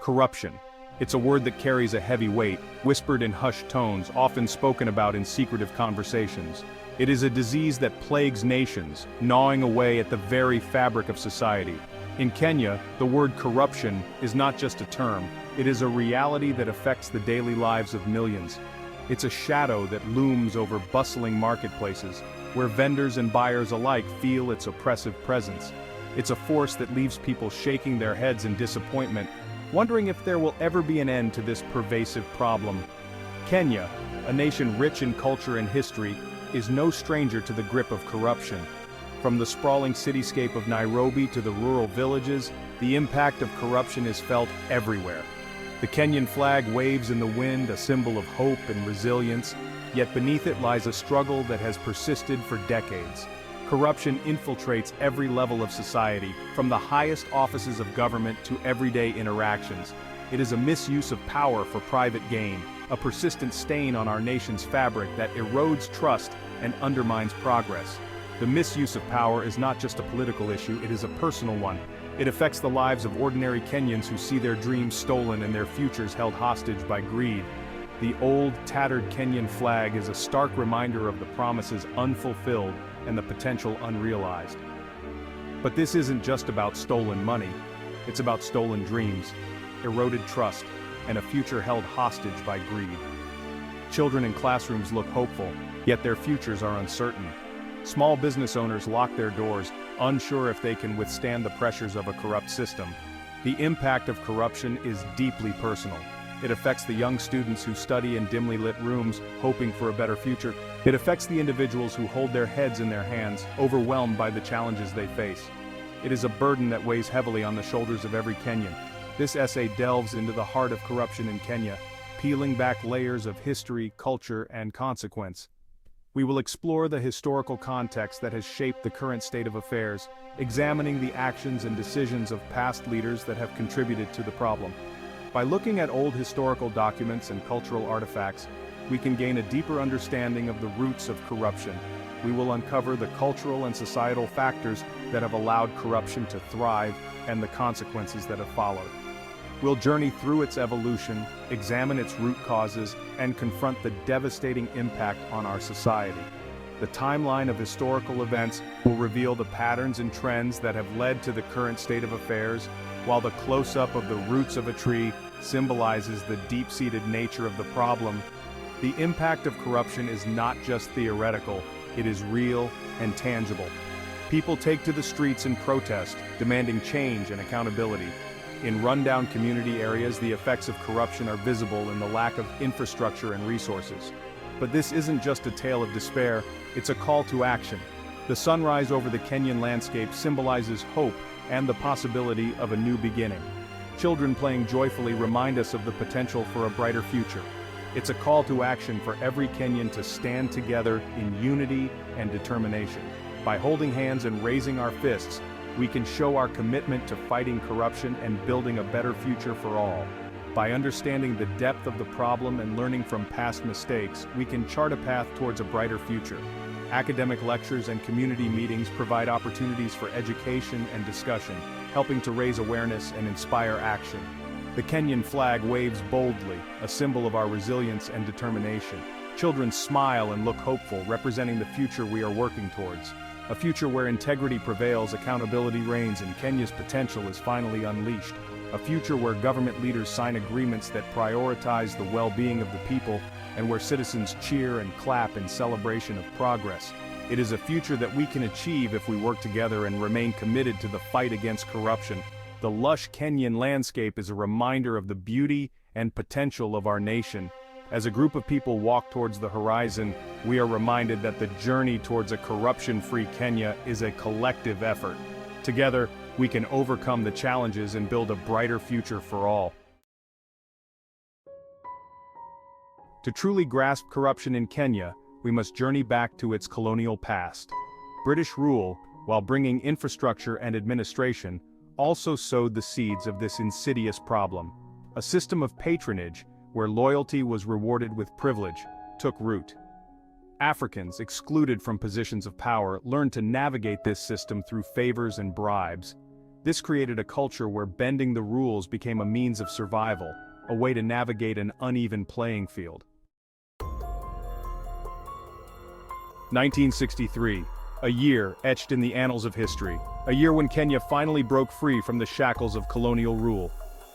Corruption. It's a word that carries a heavy weight, whispered in hushed tones, often spoken about in secretive conversations. It is a disease that plagues nations, gnawing away at the very fabric of society. In Kenya, the word corruption is not just a term, it is a reality that affects the daily lives of millions. It's a shadow that looms over bustling marketplaces, where vendors and buyers alike feel its oppressive presence. It's a force that leaves people shaking their heads in disappointment, wondering if there will ever be an end to this pervasive problem. Kenya, a nation rich in culture and history, is no stranger to the grip of corruption. From the sprawling cityscape of Nairobi to the rural villages, the impact of corruption is felt everywhere. The Kenyan flag waves in the wind, a symbol of hope and resilience, yet beneath it lies a struggle that has persisted for decades. Corruption infiltrates every level of society, from the highest offices of government to everyday interactions. It is a misuse of power for private gain, a persistent stain on our nation's fabric that erodes trust and undermines progress. The misuse of power is not just a political issue, it is a personal one. It affects the lives of ordinary Kenyans who see their dreams stolen and their futures held hostage by greed. The old, tattered Kenyan flag is a stark reminder of the promises unfulfilled and the potential unrealized. But this isn't just about stolen money, it's about stolen dreams, eroded trust, and a future held hostage by greed. Children in classrooms look hopeful, yet their futures are uncertain. Small business owners lock their doors, unsure if they can withstand the pressures of a corrupt system. The impact of corruption is deeply personal. It affects the young students who study in dimly lit rooms, hoping for a better future. It affects the individuals who hold their heads in their hands, overwhelmed by the challenges they face. It is a burden that weighs heavily on the shoulders of every Kenyan. This essay delves into the heart of corruption in Kenya, peeling back layers of history, culture, and consequence. We will explore the historical context that has shaped the current state of affairs, examining the actions and decisions of past leaders that have contributed to the problem. By looking at old historical documents and cultural artifacts, we can gain a deeper understanding of the roots of corruption. We will uncover the cultural and societal factors that have allowed corruption to thrive and the consequences that have followed. We'll journey through its evolution, examine its root causes, and confront the devastating impact on our society. The timeline of historical events will reveal the patterns and trends that have led to the current state of affairs, while the close-up of the roots of a tree symbolizes the deep-seated nature of the problem. The impact of corruption is not just theoretical, it is real and tangible. People take to the streets in protest, demanding change and accountability. In rundown community areas, the effects of corruption are visible in the lack of infrastructure and resources. But this isn't just a tale of despair, it's a call to action. The sunrise over the Kenyan landscape symbolizes hope and the possibility of a new beginning. Children playing joyfully remind us of the potential for a brighter future. It's a call to action for every Kenyan to stand together in unity and determination. By holding hands and raising our fists, we can show our commitment to fighting corruption and building a better future for all. By understanding the depth of the problem and learning from past mistakes, we can chart a path towards a brighter future. Academic lectures and community meetings provide opportunities for education and discussion, helping to raise awareness and inspire action. The Kenyan flag waves boldly, a symbol of our resilience and determination. Children smile and look hopeful, representing the future we are working towards. A future where integrity prevails, accountability reigns, and Kenya's potential is finally unleashed. A future where government leaders sign agreements that prioritize the well-being of the people, and where citizens cheer and clap in celebration of progress. It is a future that we can achieve if we work together and remain committed to the fight against corruption. The lush Kenyan landscape is a reminder of the beauty and potential of our nation. As a group of people walk towards the horizon, we are reminded that the journey towards a corruption-free Kenya is a collective effort. Together, we can overcome the challenges and build a brighter future for all. To truly grasp corruption in Kenya, we must journey back to its colonial past. British rule, while bringing infrastructure and administration, also sowed the seeds of this insidious problem. A system of patronage, where loyalty was rewarded with privilege, took root. Africans, excluded from positions of power, learned to navigate this system through favors and bribes. This created a culture where bending the rules became a means of survival, a way to navigate an uneven playing field. 1963, a year etched in the annals of history, a year when Kenya finally broke free from the shackles of colonial rule.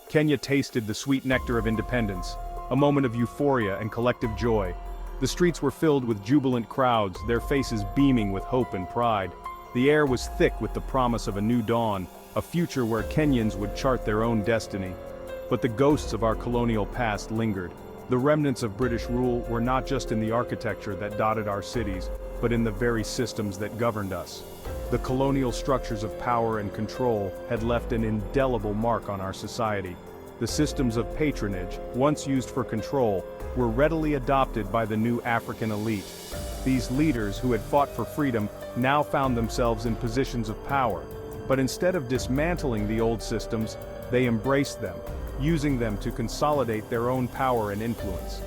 Kenya tasted the sweet nectar of independence, a moment of euphoria and collective joy. The streets were filled with jubilant crowds, their faces beaming with hope and pride. The air was thick with the promise of a new dawn, a future where Kenyans would chart their own destiny. But the ghosts of our colonial past lingered. The remnants of British rule were not just in the architecture that dotted our cities, but in the very systems that governed us. The colonial structures of power and control had left an indelible mark on our society. The systems of patronage, once used for control, were readily adopted by the new African elite. These leaders who had fought for freedom now found themselves in positions of power. But instead of dismantling the old systems, they embraced them, using them to consolidate their own power and influence.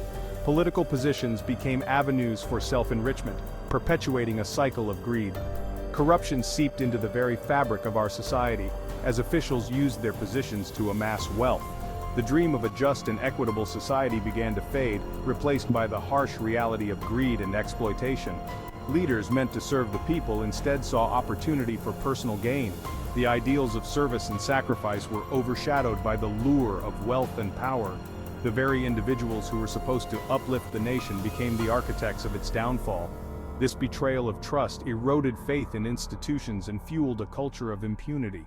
Political positions became avenues for self-enrichment, perpetuating a cycle of greed. Corruption seeped into the very fabric of our society, as officials used their positions to amass wealth. The dream of a just and equitable society began to fade, replaced by the harsh reality of greed and exploitation. Leaders meant to serve the people instead saw opportunity for personal gain. The ideals of service and sacrifice were overshadowed by the lure of wealth and power. The very individuals who were supposed to uplift the nation became the architects of its downfall. This betrayal of trust eroded faith in institutions and fueled a culture of impunity.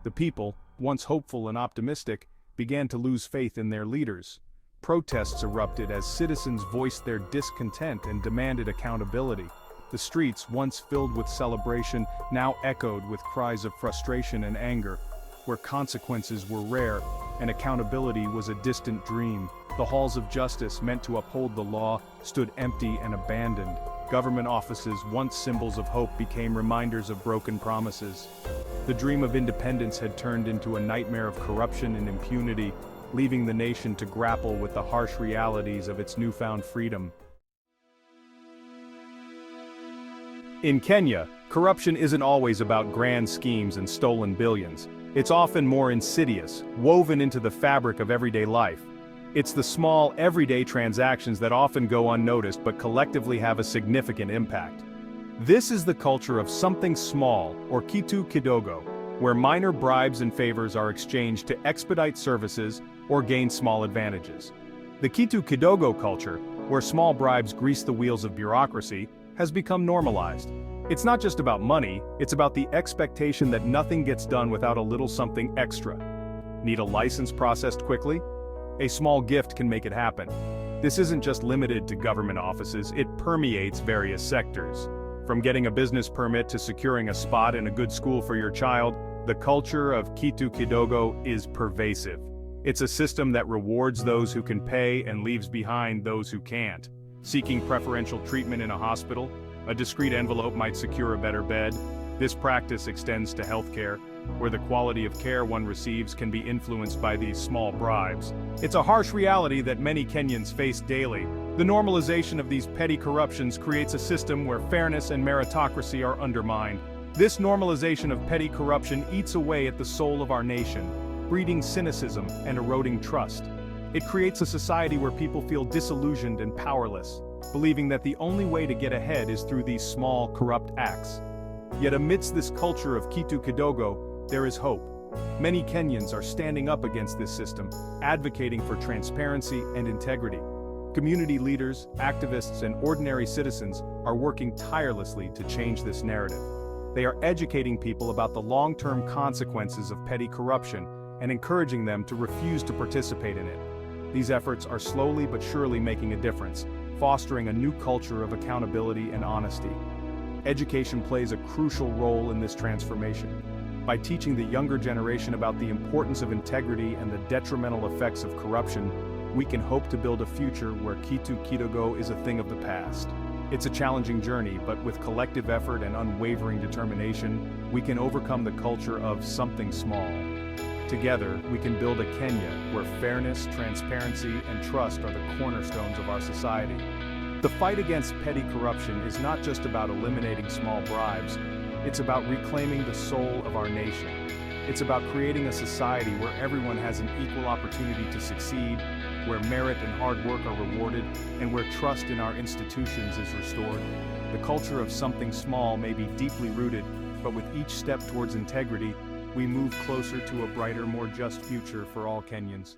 The people, once hopeful and optimistic, began to lose faith in their leaders. Protests erupted as citizens voiced their discontent and demanded accountability. The streets, once filled with celebration, now echoed with cries of frustration and anger. Where consequences were rare and accountability was a distant dream, the halls of justice meant to uphold the law stood empty and abandoned. Government offices, once symbols of hope, became reminders of broken promises. The dream of independence had turned into a nightmare of corruption and impunity, leaving the nation to grapple with the harsh realities of its newfound freedom. In Kenya, corruption isn't always about grand schemes and stolen billions. It's often more insidious, woven into the fabric of everyday life. It's the small, everyday transactions that often go unnoticed but collectively have a significant impact. This is the culture of something small, or kitu kidogo, where minor bribes and favors are exchanged to expedite services or gain small advantages. The kitu kidogo culture, where small bribes grease the wheels of bureaucracy, has become normalized. It's not just about money, it's about the expectation that nothing gets done without a little something extra. Need a license processed quickly? A small gift can make it happen. This isn't just limited to government offices, it permeates various sectors. From getting a business permit to securing a spot in a good school for your child, the culture of kitu kidogo is pervasive. It's a system that rewards those who can pay and leaves behind those who can't. Seeking preferential treatment in a hospital, a discreet envelope might secure a better bed. This practice extends to healthcare, where the quality of care one receives can be influenced by these small bribes. It's a harsh reality that many Kenyans face daily. The normalization of these petty corruptions creates a system where fairness and meritocracy are undermined. This normalization of petty corruption eats away at the soul of our nation, breeding cynicism and eroding trust. It creates a society where people feel disillusioned and powerless, believing that the only way to get ahead is through these small, corrupt acts. Yet amidst this culture of kitu kidogo, there is hope. Many Kenyans are standing up against this system, advocating for transparency and integrity. Community leaders, activists, and ordinary citizens are working tirelessly to change this narrative. They are educating people about the long-term consequences of petty corruption and encouraging them to refuse to participate in it. These efforts are slowly but surely making a difference, fostering a new culture of accountability and honesty. Education plays a crucial role in this transformation. By teaching the younger generation about the importance of integrity and the detrimental effects of corruption, we can hope to build a future where kitu kidogo is a thing of the past. It's a challenging journey, but with collective effort and unwavering determination, we can overcome the culture of something small. Together, we can build a Kenya where fairness, transparency, and trust are the cornerstones of our society. The fight against petty corruption is not just about eliminating small bribes, it's about reclaiming the soul of our nation. It's about creating a society where everyone has an equal opportunity to succeed, where merit and hard work are rewarded, and where trust in our institutions is restored. The culture of something small may be deeply rooted, but with each step towards integrity, we move closer to a brighter, more just future for all Kenyans.